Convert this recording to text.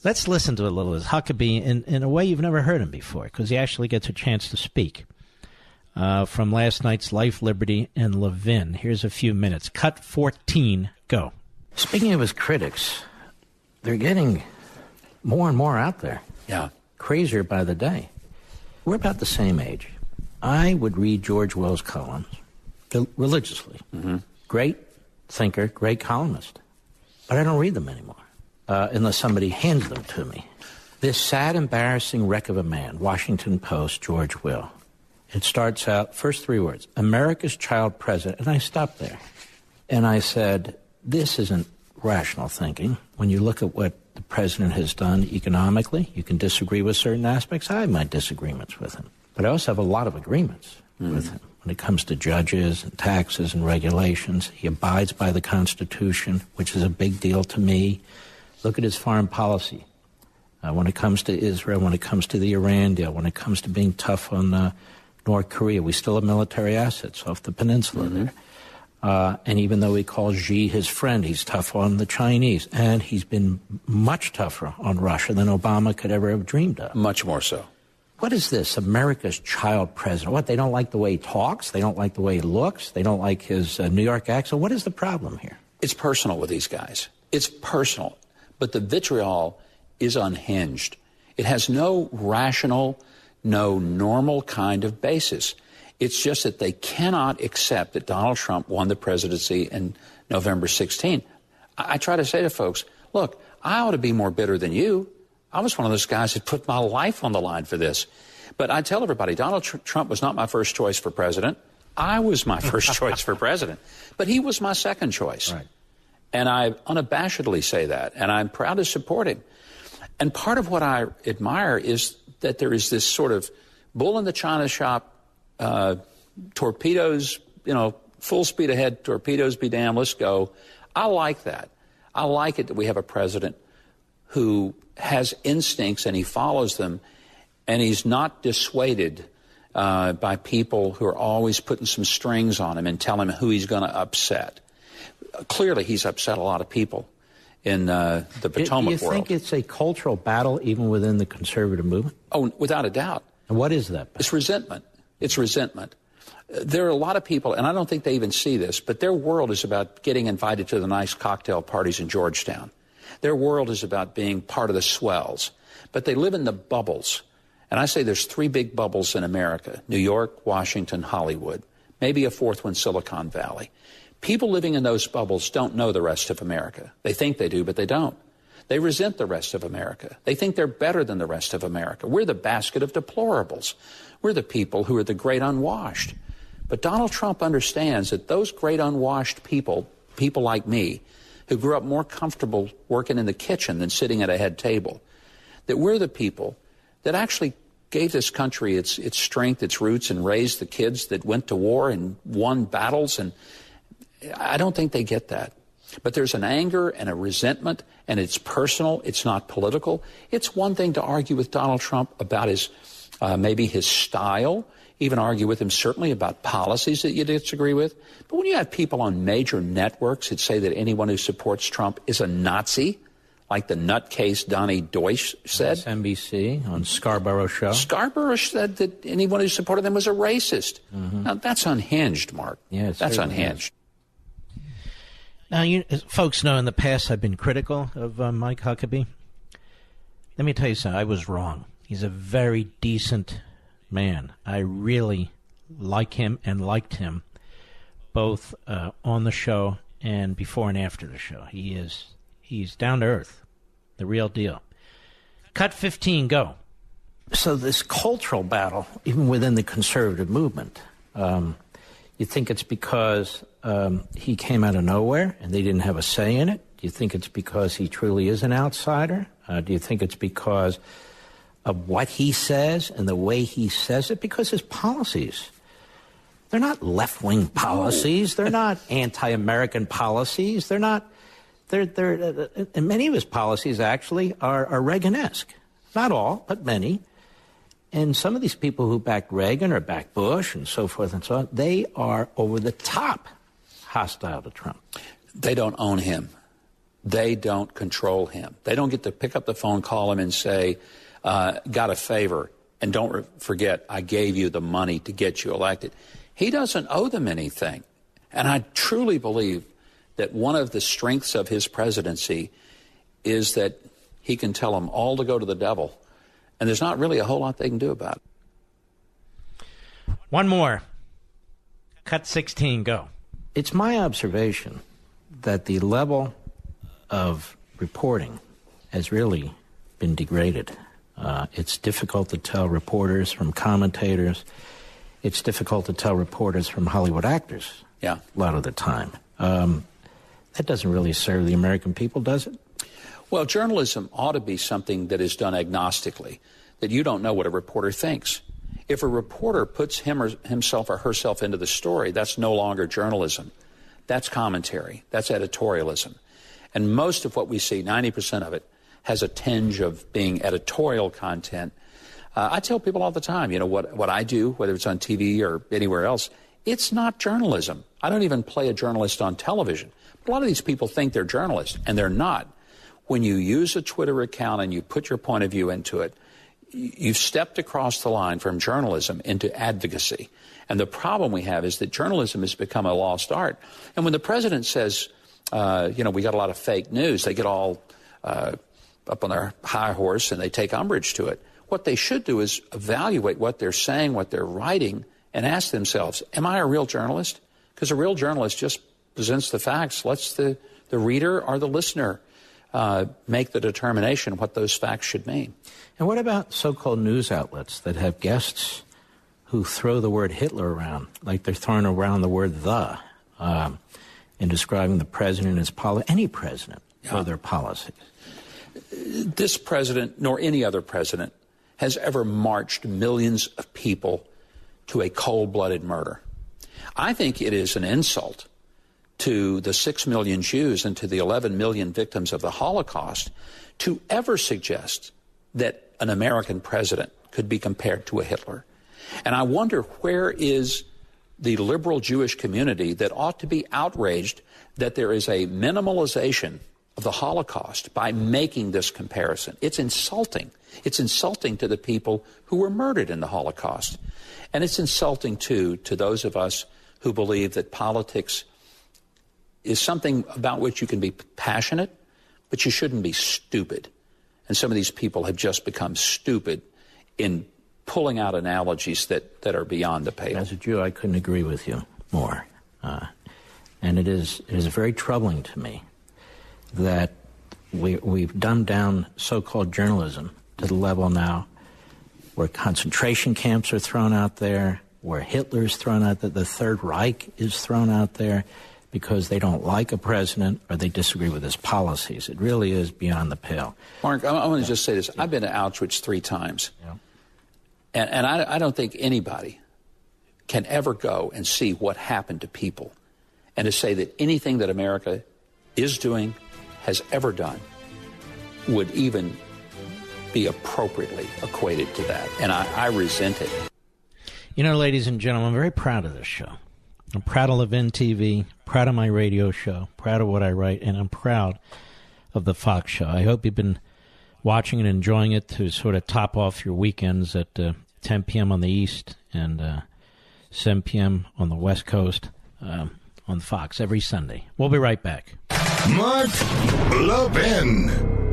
Let's listen to a little of Huckabee in a way you've never heard him before, because he actually gets a chance to speak. From last night's Life, Liberty, and Levin. Here's a few minutes. Cut 14, go. Speaking of his critics, they're getting more and more out there. Yeah. Crazier by the day. We're about the same age. I would read George Will's columns religiously. Mm-hmm. Great thinker, great columnist. But I don't read them anymore unless somebody hands them to me. This sad, embarrassing wreck of a man, Washington Post, George Will. It starts out, first three words, America's child president. And I stopped there. And I said, this isn't rational thinking. When you look at what the president has done economically, you can disagree with certain aspects. I have my disagreements with him. But I also have a lot of agreements with him. When it comes to judges and taxes and regulations, he abides by the Constitution, which is a big deal to me. Look at his foreign policy. When it comes to Israel, when it comes to the Iran deal, when it comes to being tough on North Korea, we still have military assets off the peninsula there. And even though he calls Xi his friend, he's tough on the Chinese. And he's been much tougher on Russia than Obama could ever have dreamed of. Much more so. What is this, America's child president? What, they don't like the way he talks? They don't like the way he looks? They don't like his New York accent? What is the problem here? It's personal with these guys. It's personal. But the vitriol is unhinged. It has no rational, no normal kind of basis. It's just that they cannot accept that Donald Trump won the presidency in November 16. I try to say to folks, look, I ought to be more bitter than you. I was one of those guys that put my life on the line for this. But I tell everybody, Donald Trump was not my first choice for president. I was my first choice for president. But he was my second choice. Right. And I unabashedly say that. And I'm proud to support him. And part of what I admire is that there is this sort of bull in the china shop, torpedoes, full speed ahead, torpedoes be damned, let's go. I like that. I like it that we have a president who has instincts and he follows them, and he's not dissuaded by people who are always putting some strings on him and telling him who he's going to upset. Clearly, he's upset a lot of people in the Potomac world. Do you think it's a cultural battle even within the conservative movement? Oh, without a doubt. And what is that battle? It's resentment. It's resentment. There are a lot of people, and I don't think they even see this, but their world is about getting invited to the nice cocktail parties in Georgetown. Their world is about being part of the swells. But they live in the bubbles. And I say there's three big bubbles in America: New York, Washington, Hollywood. Maybe a fourth one, Silicon Valley. People living in those bubbles don't know the rest of America. They think they do, but they don't. They resent the rest of America. They think they're better than the rest of America. We're the basket of deplorables. We're the people who are the great unwashed. But Donald Trump understands that those great unwashed people like me, who grew up more comfortable working in the kitchen than sitting at a head table, that we're the people that actually gave this country its strength, its roots, and raised the kids that went to war and won battles. And I don't think they get that. But there's an anger and a resentment, and it's personal. It's not political. It's one thing to argue with Donald Trump about his maybe his style, even argue with him certainly about policies that you disagree with. But when you have people on major networks that say that anyone who supports Trump is a Nazi, like the nutcase Donnie Deutsch said. NBC on Scarborough Show. Scarborough said that anyone who supported them was a racist. Mm-hmm. Now, that's unhinged, Mark. Yes, that's unhinged. Now, folks know in the past I've been critical of Mike Huckabee. Let me tell you something. I was wrong. He's a very decent man. I really like him and liked him both on the show and before and after the show. He's down to earth, the real deal. Cut 15, go. So this cultural battle, even within the conservative movement, you think it's because he came out of nowhere and they didn't have a say in it? Do you think it's because he truly is an outsider? Do you think it's because of what he says and the way he says it? Because his policies, they're not left-wing policies. They're not anti-American policies. They're not. And many of his policies actually are Reagan-esque. Not all, but many. And some of these people who backed Reagan or backed Bush and so forth and so on, they are over the top hostile to Trump. They don't own him. They don't control him. They don't get to pick up the phone, call him, and say, got a favor, and don't forget, I gave you the money to get you elected. He doesn't owe them anything. And I truly believe that one of the strengths of his presidency is that he can tell them all to go to the devil, and there's not really a whole lot they can do about it. One more. Cut 16, go. It's my observation that the level of reporting has really been degraded. It's difficult to tell reporters from commentators. It's difficult to tell reporters from Hollywood actors a lot of the time. That doesn't really serve the American people, does it? Well, journalism ought to be something that is done agnostically, that you don't know what a reporter thinks. If a reporter puts himself or herself into the story, that's no longer journalism. That's commentary. That's editorialism. And most of what we see, 90% of it, has a tinge of being editorial content. I tell people all the time, you know, what I do, whether it's on TV or anywhere else, it's not journalism. I don't even play a journalist on television. But a lot of these people think they're journalists, and they're not. When you use a Twitter account and you put your point of view into it, you've stepped across the line from journalism into advocacy. And the problem we have is that journalism has become a lost art. And when the president says, you know, we got a lot of fake news, they get all up on their high horse and they take umbrage to it. What they should do is evaluate what they're saying, what they're writing, and ask themselves, am I a real journalist? Because a real journalist just presents the facts, lets the reader or the listener make the determination what those facts should mean. And what about so-called news outlets that have guests who throw the word Hitler around, like they're throwing around the word "the" in describing the president and his any president or their policies? This president, nor any other president, has ever marched millions of people to a cold-blooded murder. I think it is an insult to the 6 million Jews and to the 11 million victims of the Holocaust to ever suggest that an American president could be compared to a Hitler. And I wonder, where is the liberal Jewish community that ought to be outraged that there is a minimalization of the Holocaust by making this comparison? It's insulting. It's insulting to the people who were murdered in the Holocaust. And it's insulting, too, to those of us who believe that politics is something about which you can be passionate, but you shouldn't be stupid. And some of these people have just become stupid in pulling out analogies that are beyond the pale. As a Jew, I couldn't agree with you more. And it is very troubling to me that we've dumbed down so-called journalism to the level now where concentration camps are thrown out there, where Hitler's thrown out there, the Third Reich is thrown out there because they don't like a president or they disagree with his policies. It really is beyond the pale. Mark, I want to just say this. I've been to Auschwitz 3 times. Yeah. And I don't think anybody can ever go and see what happened to people and to say that anything that America is doing, has ever done, would even be appropriately equated to that. And I resent it. You know, ladies and gentlemen, I'm very proud of this show. I'm proud of Levin TV, proud of my radio show, proud of what I write, and I'm proud of the Fox show. I hope you've been watching and enjoying it to sort of top off your weekends at 10 p.m. on the East and 7 p.m. on the West Coast on Fox every Sunday. We'll be right back. Mark Levin.